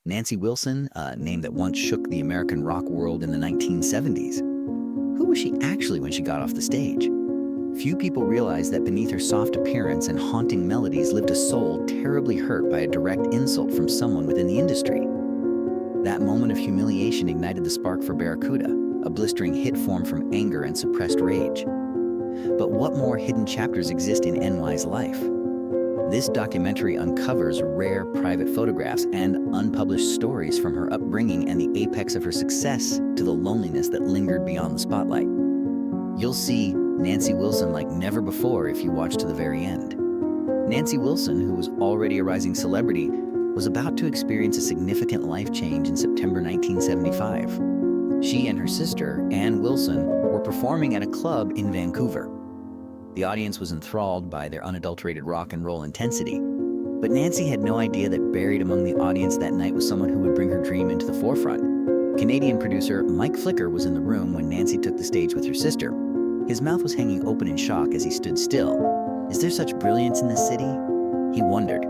Nancy Wilson, a name that once shook the American rock world in the 1970s. Who was she actually when she got off the stage? Few people realize that beneath her soft appearance and haunting melodies lived a soul terribly hurt by a direct insult from someone within the industry. That moment of humiliation ignited the spark for Barracuda, a blistering hit formed from anger and suppressed rage. But what more hidden chapters exist in NY's life? This documentary uncovers rare private photographs and unpublished stories from her upbringing and the apex of her success to the loneliness that lingered beyond the spotlight. You'll see Nancy Wilson like never before if you watch to the very end. Nancy Wilson, who was already a rising celebrity, was about to experience a significant life change in September 1975. She and her sister, Ann Wilson, were performing at a club in Vancouver. The audience was enthralled by their unadulterated rock and roll intensity, but Nancy had no idea that buried among the audience that night was someone who would bring her dream into the forefront. Canadian producer Mike Flicker was in the room when Nancy took the stage with her sister. His mouth was hanging open in shock as he stood still. Is there such brilliance in this city? He wondered.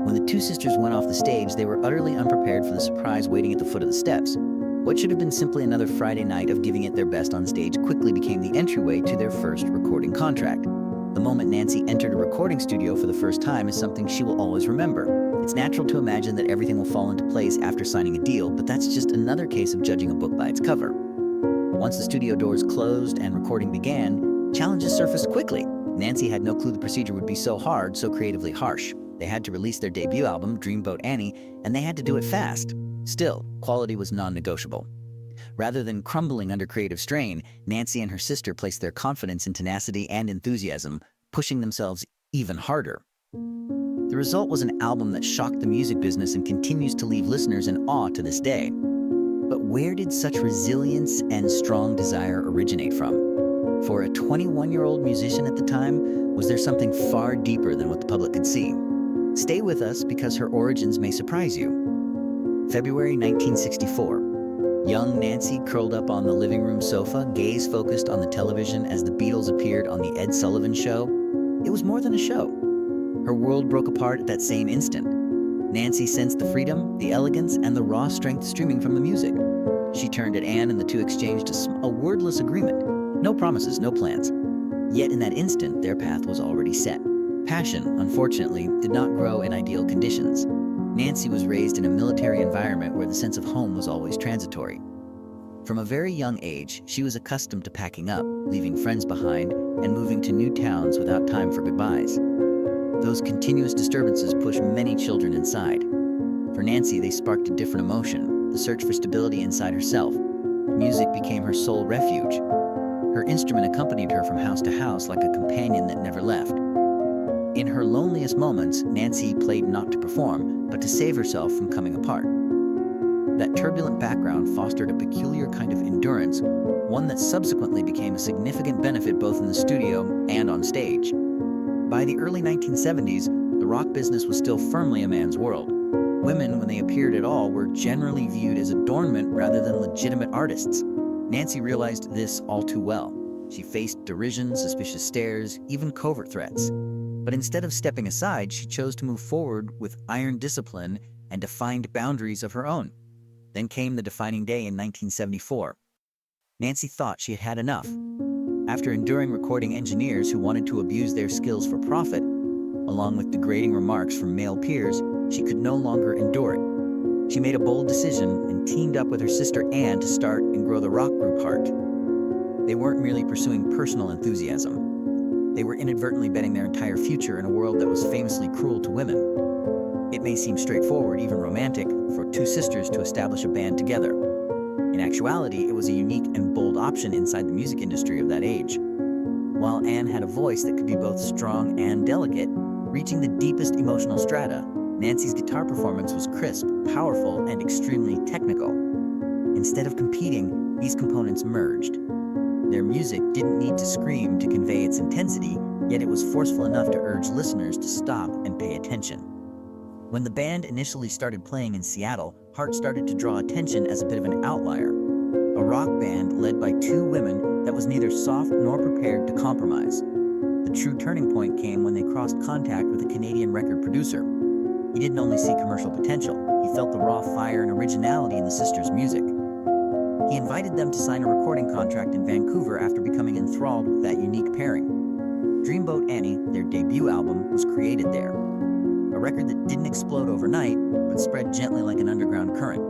When the two sisters went off the stage, they were utterly unprepared for the surprise waiting at the foot of the steps. What should have been simply another Friday night of giving it their best on stage quickly became the entryway to their first recording contract. The moment Nancy entered a recording studio for the first time is something she will always remember. It's natural to imagine that everything will fall into place after signing a deal, but that's just another case of judging a book by its cover. Once the studio doors closed and recording began, challenges surfaced quickly. Nancy had no clue the procedure would be so hard, so creatively harsh. They had to release their debut album, Dreamboat Annie, and they had to do it fast. Still, quality was non-negotiable. Rather than crumbling under creative strain, Nancy and her sister placed their confidence in tenacity and enthusiasm, pushing themselves even harder. The result was an album that shocked the music business and continues to leave listeners in awe to this day. But where did such resilience and strong desire originate from? For a 21-year-old musician at the time, was there something far deeper than what the public could see? Stay with us because her origins may surprise you. February 1964. Young Nancy curled up on the living room sofa, gaze focused on the television as the Beatles appeared on the Ed Sullivan Show. It was more than a show. Her world broke apart at that same instant. Nancy sensed the freedom, the elegance, and the raw strength streaming from the music. She turned at Anne and the two exchanged a wordless agreement. No promises, no plans. Yet in that instant, their path was already set. Passion, unfortunately, did not grow in ideal conditions. Nancy was raised in a military environment where the sense of home was always transitory. From a very young age, she was accustomed to packing up, leaving friends behind, and moving to new towns without time for goodbyes. Those continuous disturbances pushed many children inside. For Nancy, they sparked a different emotion, the search for stability inside herself. Music became her sole refuge. Her instrument accompanied her from house to house like a companion that never left. In her loneliest moments, Nancy played not to perform, but to save herself from coming apart. That turbulent background fostered a peculiar kind of endurance, one that subsequently became a significant benefit both in the studio and on stage. By the early 1970s, the rock business was still firmly a man's world. Women, when they appeared at all, were generally viewed as adornment rather than legitimate artists. Nancy realized this all too well. She faced derision, suspicious stares, even covert threats. But instead of stepping aside, she chose to move forward with iron discipline and defined boundaries of her own. Then came the defining day in 1974. Nancy thought she had had enough. After enduring recording engineers who wanted to abuse their skills for profit, along with degrading remarks from male peers, she could no longer endure it. She made a bold decision and teamed up with her sister Ann to start and grow the rock group Heart. They weren't merely pursuing personal enthusiasm. They were inadvertently betting their entire future in a world that was famously cruel to women. It may seem straightforward, even romantic, for two sisters to establish a band together. In actuality, it was a unique and bold option inside the music industry of that age. While Anne had a voice that could be both strong and delicate, reaching the deepest emotional strata, Nancy's guitar performance was crisp, powerful, and extremely technical. Instead of competing, these components merged. Their music didn't need to scream to convey its intensity, yet it was forceful enough to urge listeners to stop and pay attention. When the band initially started playing in Seattle, Heart started to draw attention as a bit of an outlier. A rock band led by two women that was neither soft nor prepared to compromise. The true turning point came when they crossed contact with a Canadian record producer. He didn't only see commercial potential, he felt the raw fire and originality in the sisters' music. He invited them to sign a recording contract in Vancouver after becoming enthralled with that unique pairing. Dreamboat Annie, their debut album, was created there. A record that didn't explode overnight, but spread gently like an underground current.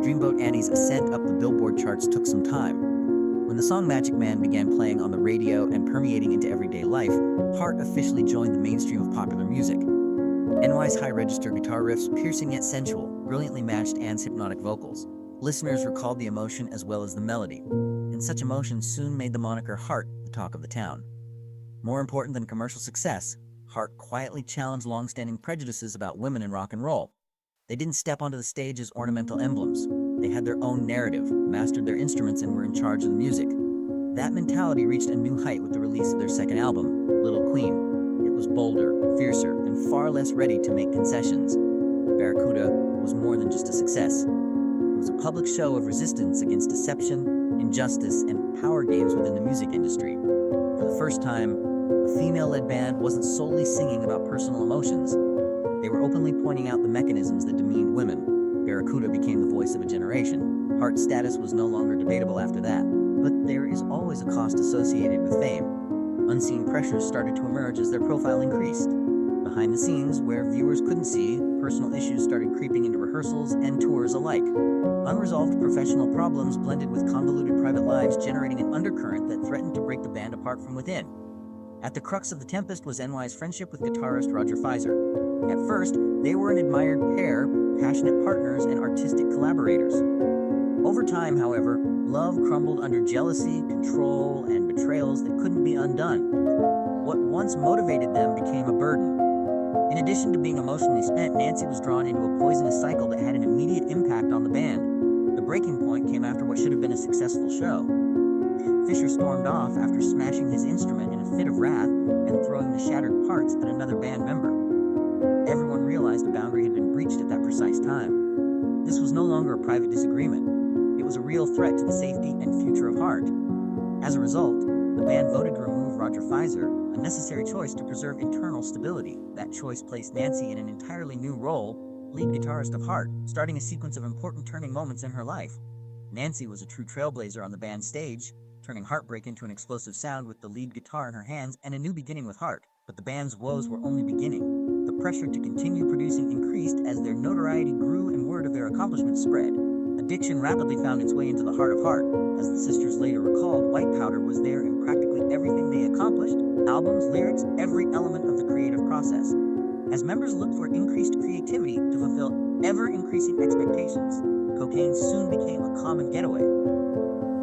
Dreamboat Annie's ascent up the Billboard charts took some time. When the song Magic Man began playing on the radio and permeating into everyday life, Heart officially joined the mainstream of popular music. NY's high-register guitar riffs, piercing yet sensual, brilliantly matched Anne's hypnotic vocals. Listeners recalled the emotion as well as the melody, and such emotion soon made the moniker Heart the talk of the town. More important than commercial success, Heart quietly challenged long-standing prejudices about women in rock and roll. They didn't step onto the stage as ornamental emblems. They had their own narrative, mastered their instruments, and were in charge of the music. That mentality reached a new height with the release of their second album, Little Queen. It was bolder, fiercer, and far less ready to make concessions. Barracuda was more than just a success. It was a public show of resistance against deception, injustice, and power games within the music industry. For the first time, a female-led band wasn't solely singing about personal emotions. They were openly pointing out the mechanisms that demeaned women. Barracuda became the voice of a generation. Heart's status was no longer debatable after that. But there is always a cost associated with fame. Unseen pressures started to emerge as their profile increased. Behind the scenes, where viewers couldn't see, personal issues started creeping into rehearsals and tours alike. Unresolved professional problems blended with convoluted private lives, generating an undercurrent that threatened to break the band apart from within. At the crux of the tempest was NY's friendship with guitarist Roger Feiser. At first, they were an admired pair, passionate partners, and artistic collaborators. Over time, however, love crumbled under jealousy, control, and betrayals that couldn't be undone. What once motivated them became a burden. In addition to being emotionally spent, Nancy was drawn into a poisonous cycle that had an immediate impact on the band. The breaking point came after what should have been a successful show. Fisher stormed off after smashing his instrument in a fit of wrath and throwing the shattered parts at another band member. Everyone realized a boundary had been breached at that precise time. This was no longer a private disagreement. It was a real threat to the safety and future of Heart. As a result, the band voted to remove Roger Feiser, a necessary choice to preserve internal stability. That choice placed Nancy in an entirely new role, lead guitarist of Heart, starting a sequence of important turning moments in her life. Nancy was a true trailblazer on the band's stage, turning Heartbreak into an explosive sound with the lead guitar in her hands and a new beginning with Heart. But the band's woes were only beginning. The pressure to continue producing increased as their notoriety grew and word of their accomplishments spread. Addiction rapidly found its way into the heart of Heart. As the sisters later recalled, white powder was there in practically everything they accomplished: albums, lyrics, every element of the creative process. As members looked for increased creativity to fulfill ever-increasing expectations, cocaine soon became a common getaway.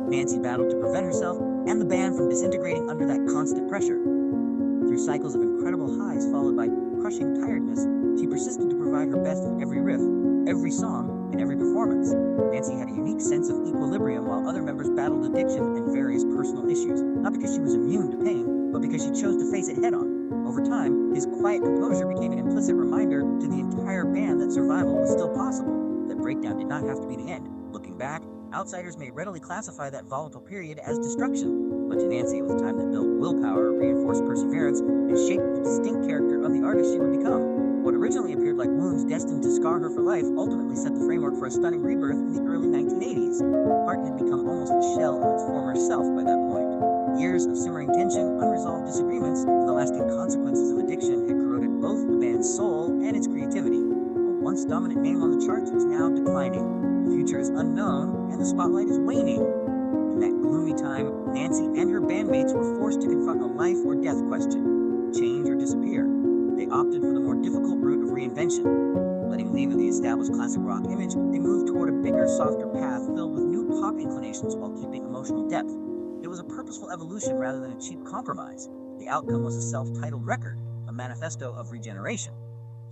Nancy battled to prevent herself and the band from disintegrating under that constant pressure. Through cycles of incredible highs followed by crushing tiredness, she persisted to provide her best in every riff, every song, and every performance. Nancy had a unique sense of equilibrium while other members battled addiction and various personal issues, not because she was immune to pain, but because she chose to face it head-on. Over time, his quiet composure became an implicit reminder to the entire band that survival was still possible, that breakdown did not have to be the end. Looking back, outsiders may readily classify that volatile period as destruction, but to Nancy it was a time that built willpower, reinforced perseverance, and shaped the distinct character of the artist she would become. What originally appeared like wounds destined to scar her for life ultimately set the framework for a stunning rebirth in the early 1980s. Heart had become almost a shell of its former self by that point. Years of simmering tension, unresolved disagreements, and the lasting consequences of addiction had corroded both the band's soul and its creativity. A once dominant name on the charts was now declining. The future is unknown, and the spotlight is waning. In that gloomy time, Nancy and her bandmates were forced to confront a life or death question: change or disappear. They opted for the more difficult route of reinvention. Letting leave of the established classic rock image, they moved toward a bigger, softer path filled with new pop inclinations while keeping emotional depth. It was a purposeful evolution rather than a cheap compromise. The outcome was a self-titled record, a manifesto of regeneration.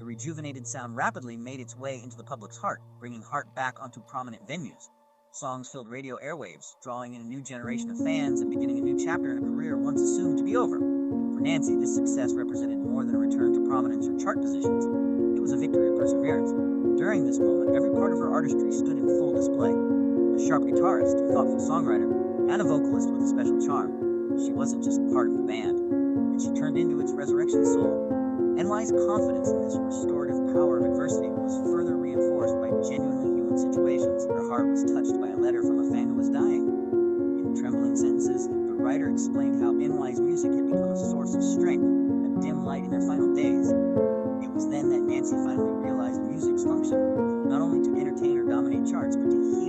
The rejuvenated sound rapidly made its way into the public's heart, bringing Heart back onto prominent venues. Songs filled radio airwaves, drawing in a new generation of fans and beginning a new chapter in a career once assumed to be over. For Nancy, this success represented more than a return to prominence or chart positions. It was a victory of perseverance. During this moment, every part of her artistry stood in full display. A sharp guitarist, a thoughtful songwriter, and a vocalist with a special charm. She wasn't just part of the band, and she turned into its resurrection soul. NY's confidence in this restorative power of adversity was further reinforced by genuinely human situations. Her heart was touched by a letter from a fan who was dying. In trembling sentences, the writer explained how NY's music had become a source of strength, a dim light in their final days. It was then that Nancy finally realized music's function, not only to entertain or dominate charts, but to heal.